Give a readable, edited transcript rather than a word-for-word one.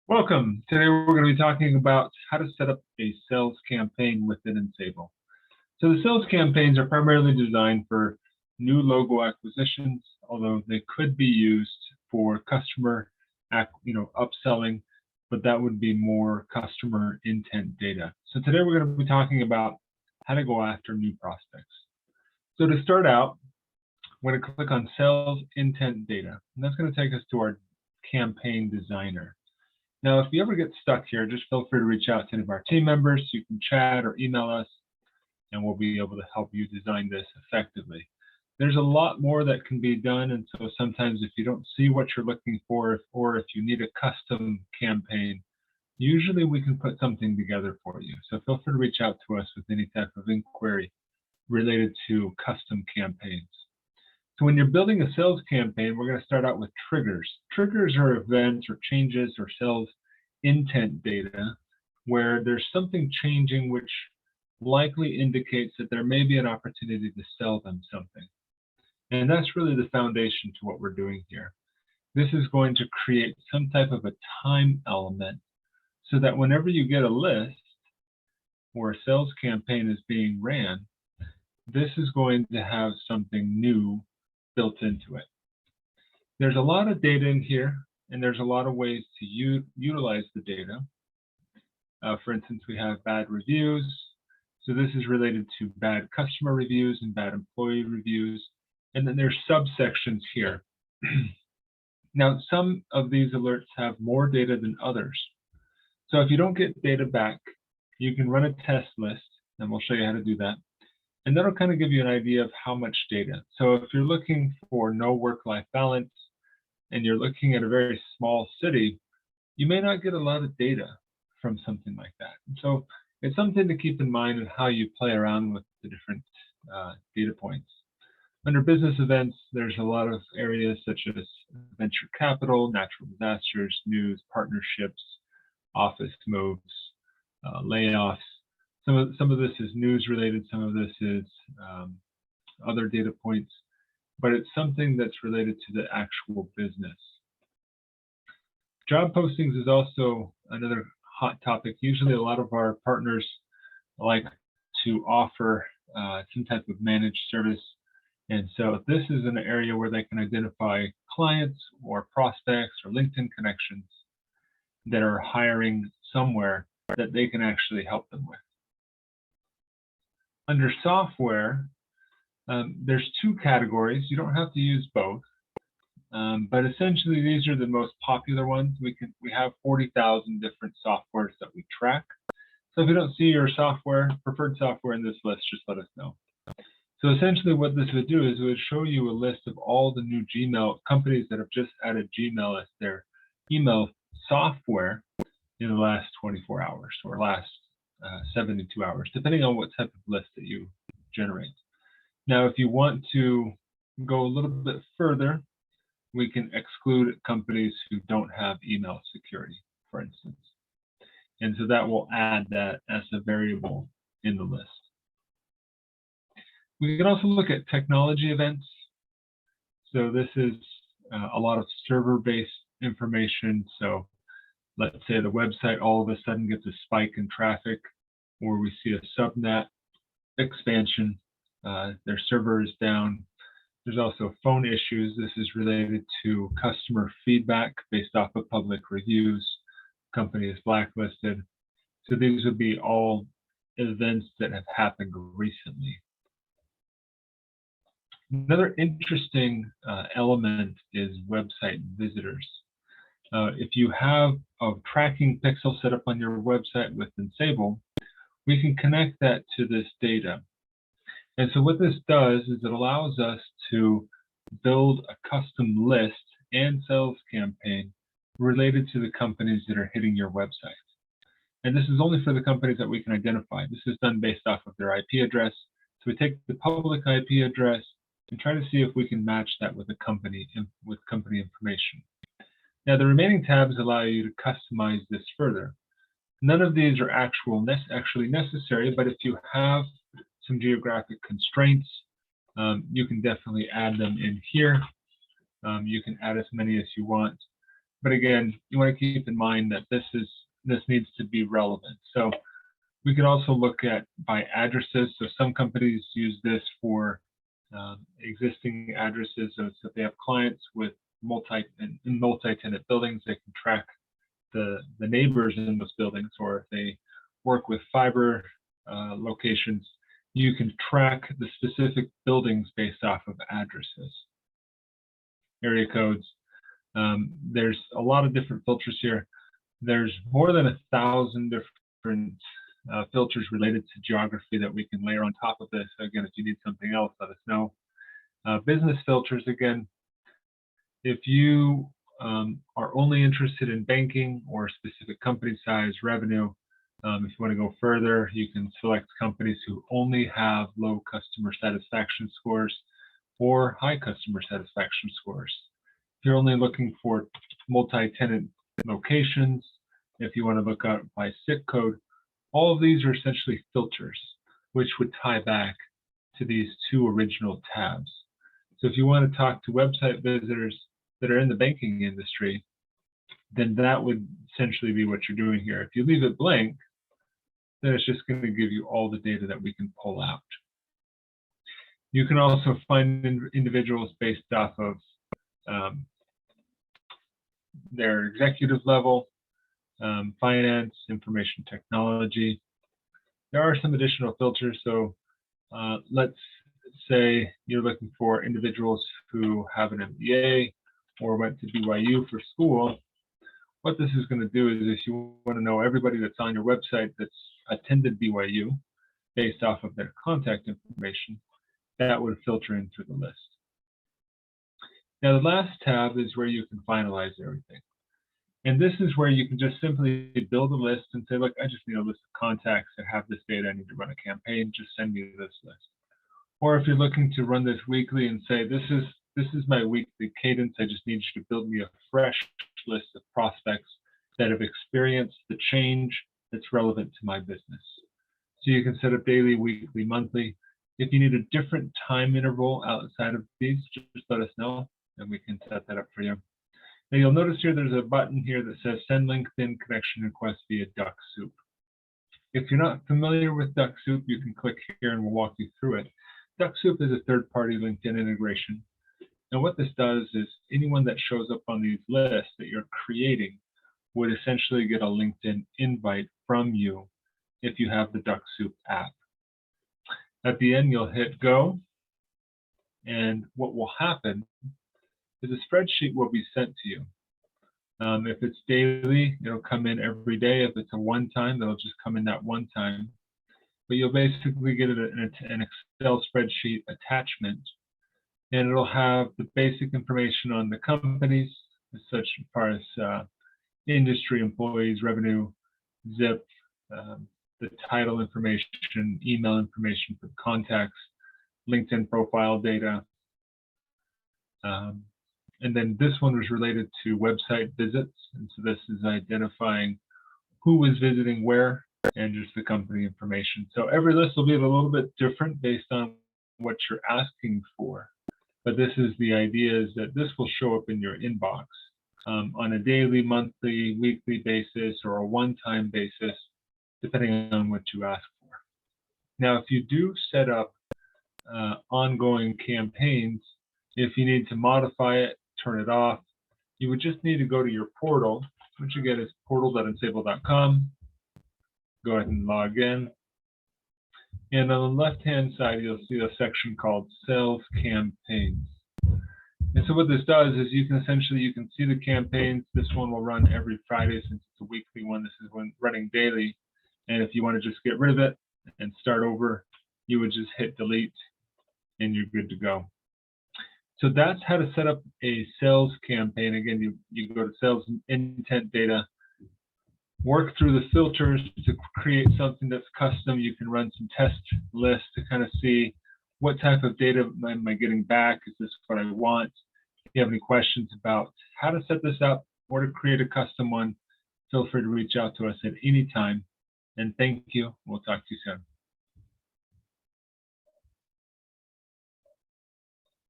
Welcome. Today we're going to be talking about how to set up a sales campaign within Ensbale. So the sales campaigns are primarily designed for new logo acquisitions, although they could be used for customer, upselling, but that would be more customer intent data. So today we're going to be talking about how to go after new prospects. So to start out, I'm going to click on Sales Intent Data, and that's going to take us to our campaign designer. Now, if you ever get stuck here, just feel free to reach out to any of our team members. You can chat or email us, and we'll be able to help you design this effectively. There's a lot more that can be done, and so sometimes if you don't see what you're looking for, or if you need a custom campaign, usually we can put something together for you. So feel free to reach out to us with any type of inquiry related to custom campaigns. So when you're building a sales campaign, we're going to start out with triggers. Triggers are events or changes or sales intent data where there's something changing which likely indicates that there may be an opportunity to sell them something. And that's really the foundation to what we're doing here. This is going to create some type of a time element so that whenever you get a list where a sales campaign is being ran, this is going to have something new built into it. There's a lot of data in here, and there's a lot of ways to utilize the data. For instance, we have bad reviews. So this is related to bad customer reviews and bad employee reviews. And then there's subsections here. Now, some of these alerts have more data than others. So if you don't get data back, you can run a test list, and we'll show you how to do that. And that'll kind of give you an idea of how much data. So if you're looking for no work-life balance and you're looking at a very small city, you may not get a lot of data from something like that. And so it's something to keep in mind in how you play around with the different data points. Under business events, there's a lot of areas such as venture capital, natural disasters, news, partnerships, office moves, layoffs. Some of this is news related, some of this is other data points, but it's something that's related to the actual business. Job postings is also another hot topic. Usually a lot of our partners like to offer some type of managed service. And so this is an area where they can identify clients or prospects or LinkedIn connections that are hiring somewhere that they can actually help them with. Under software, there's two categories. You don't have to use both, but essentially these are the most popular ones. We have 40,000 different softwares that we track. So if you don't see your preferred software in this list, just let us know. So essentially what this would do is it would show you a list of all the new Gmail companies that have just added Gmail as their email software in the last 24 hours or last 72 hours, depending on what type of list that you generate. Now, if you want to go a little bit further, we can exclude companies who don't have email security, for instance. And so that will add that as a variable in the list. We can also look at technology events. So this is a lot of server-based information. So let's say the website all of a sudden gets a spike in traffic, or we see a subnet expansion, their server is down. There's also phone issues. This is related to customer feedback based off of public reviews. Company is blacklisted. So these would be all events that have happened recently. Another interesting element is website visitors. If you have a tracking pixel set up on your website with Ensbale, we can connect that to this data. And so what this does is it allows us to build a custom list and sales campaign related to the companies that are hitting your website. And this is only for the companies that we can identify. This is done based off of their IP address. So we take the public IP address and try to see if we can match that with a company with company information. Now, the remaining tabs allow you to customize this further. None of these are actually necessary, but if you have some geographic constraints, you can definitely add them in here. You can add as many as you want. But again, you want to keep in mind that this needs to be relevant. So we could also look at by addresses. So some companies use this for existing addresses. So if they have clients with multi-tenant buildings, they can track the neighbors in those buildings, or if they work with fiber locations, you can track the specific buildings based off of addresses, area codes. There's a lot of different filters here. There's more than 1,000 different filters related to geography that we can layer on top of this. So again, if you need something else, let us know. Business filters, again, if you are only interested in banking or specific company size, revenue, if you want to go further, you can select companies who only have low customer satisfaction scores or high customer satisfaction scores. If you're only looking for multi-tenant locations, if you want to look out by zip code, all of these are essentially filters, which would tie back to these two original tabs. So if you want to talk to website visitors that are in the banking industry, then that would essentially be what you're doing here. If you leave it blank, then it's just going to give you all the data that we can pull out. You can also find individuals based off of their executive level, finance, information technology. There are some additional filters. So let's say you're looking for individuals who have an MBA or went to BYU for school. What this is going to do is, if you want to know everybody that's on your website that's attended BYU based off of their contact information, that would filter in through the list. Now, the last tab is where you can finalize everything. And this is where you can just simply build a list and say, look, I just need a list of contacts that have this data. I need to run a campaign. Just send me this list. Or if you're looking to run this weekly and say, this is my weekly cadence, I just need you to build me a fresh list of prospects that have experienced the change that's relevant to my business. So you can set up daily, weekly, monthly. If you need a different time interval outside of these, just let us know and we can set that up for you. Now you'll notice here there's a button here that says send LinkedIn connection request via DuckSoup. If you're not familiar with DuckSoup, you can click here and we'll walk you through it. DuckSoup is a third-party LinkedIn integration. And what this does is anyone that shows up on these lists that you're creating would essentially get a LinkedIn invite from you if you have the DuckSoup app. At the end, you'll hit go. And what will happen is a spreadsheet will be sent to you. If it's daily, it'll come in every day. If it's a one-time, it'll just come in that one time. But you'll basically get an Excel spreadsheet attachment, and it'll have the basic information on the companies, such as far as industry, employees, revenue, zip, the title information, email information for contacts, LinkedIn profile data. And then this one was related to website visits. And so this is identifying who was visiting where and just the company information. So every list will be a little bit different based on what you're asking for. But this is the idea, is that this will show up in your inbox on a daily, monthly, weekly basis, or a one-time basis, depending on what you ask for. Now, if you do set up ongoing campaigns, if you need to modify it, turn it off, you would just need to go to your portal, which again is portal.ensbale.com. Go ahead and log in. And on the left-hand side, you'll see a section called Sales Campaigns. And so what this does is you can see the campaigns. This one will run every Friday since it's a weekly one. This is one running daily. And if you want to just get rid of it and start over, you would just hit delete and you're good to go. So that's how to set up a sales campaign. Again, you go to sales intent data, work through the filters to create something that's custom. You can run some test lists to kind of see what type of data am I getting back? Is this what I want? If you have any questions about how to set this up or to create a custom one, feel free to reach out to us at any time. And thank you. We'll talk to you soon.